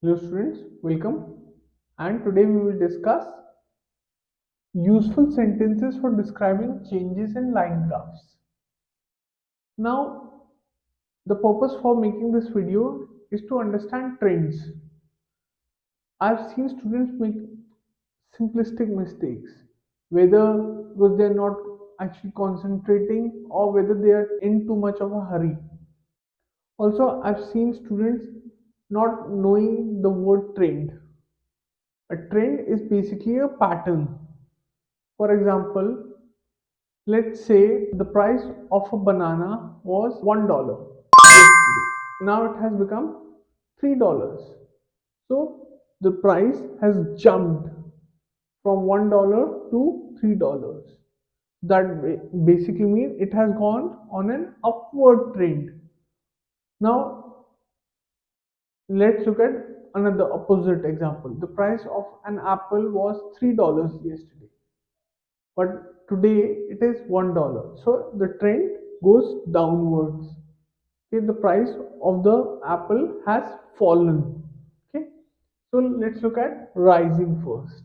Hello students, welcome, and today we will discuss useful sentences for describing changes in line graphs. Now, the purpose for making this video is to understand trends. I've seen students make simplistic mistakes, whether because they are not actually concentrating or whether they are in too much of a hurry. Also, I've seen students not knowing the word trend. A trend is basically a pattern. For example, let's say the price of a banana was $1 yesterday. Now it has become $3. So the price has jumped from $1 to $3. That basically means it has gone on an upward trend. Now let's look at another opposite example. The price of an apple was $3 yesterday, but today it is $1. So the trend goes downwards. Okay, the price of the apple has fallen. Okay, so let's look at rising first.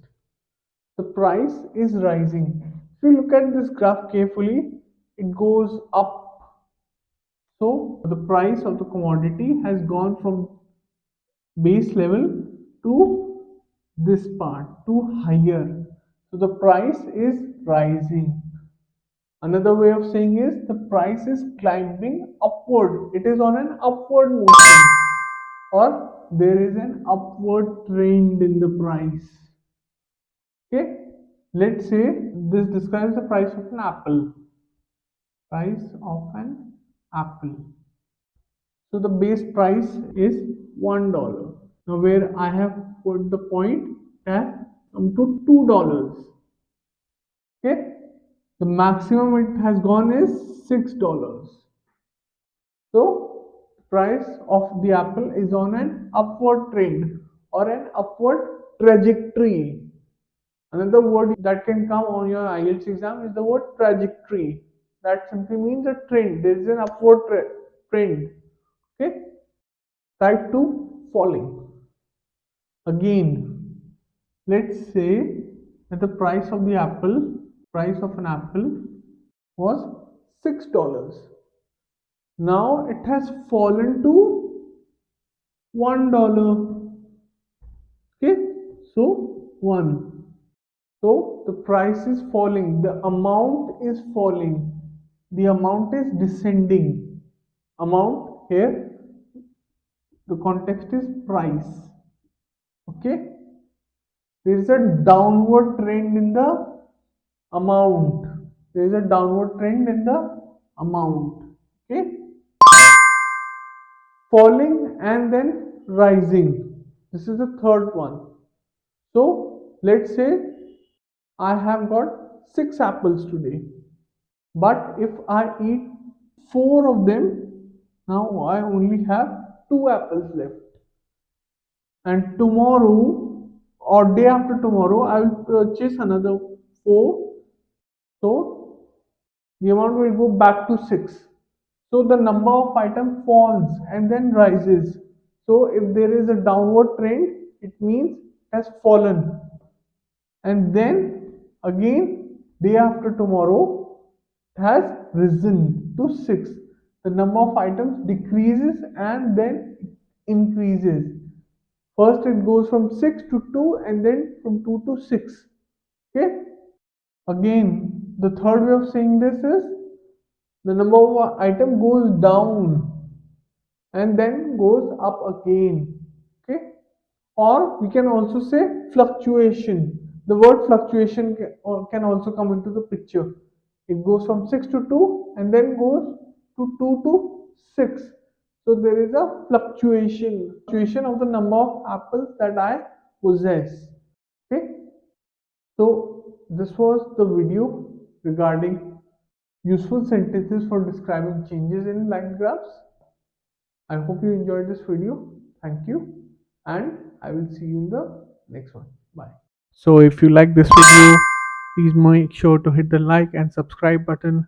The price is rising. If you look at this graph carefully, it goes up. So the price of the commodity has gone from base level to this part to higher. So the price is rising. Another way of saying is the price is climbing upward. It is on an upward motion, or there is an upward trend in the price. Okay, let's say this describes the price of an apple. Price of an apple. So the base price is $1. Now where I have put the point has come to $2. Okay, the maximum it has gone is $6. So price of the apple is on an upward trend or an upward trajectory. Another word that can come on your IELTS exam is the word trajectory. That simply means a trend. There is an upward trend. Okay. Type 2, falling. Again, let's say that the price of an apple was $6. Now it has fallen to $1. Okay, so 1. So the price is falling, the amount is falling, the amount is descending. Amount here, the context is price. Okay, there is a downward trend in the amount. There is a downward trend in the amount. Okay, falling and then rising. This is the third one. So let's say I have got 6 apples today, but if I eat 4 of them, now I only have 2 apples left. And tomorrow or day after tomorrow, I will purchase another 4. So the amount will go back to 6. So the number of items falls and then rises. So if there is a downward trend, it means it has fallen. And then again, day after tomorrow, it has risen to 6. The number of items decreases and then increases. First it goes from 6 to 2 and then from 2 to 6. Okay. Again, the third way of saying this is the number of item goes down and then goes up again. Okay. Or we can also say fluctuation. The word fluctuation can also come into the picture. It goes from 6 to 2 and then goes to 2 to 6. So there is a fluctuation of the number of apples that I possess. Okay. So this was the video regarding useful sentences for describing changes in line graphs. I hope you enjoyed this video. Thank you, and I will see you in the next one. Bye. So if you like this video, please make sure to hit the like and subscribe button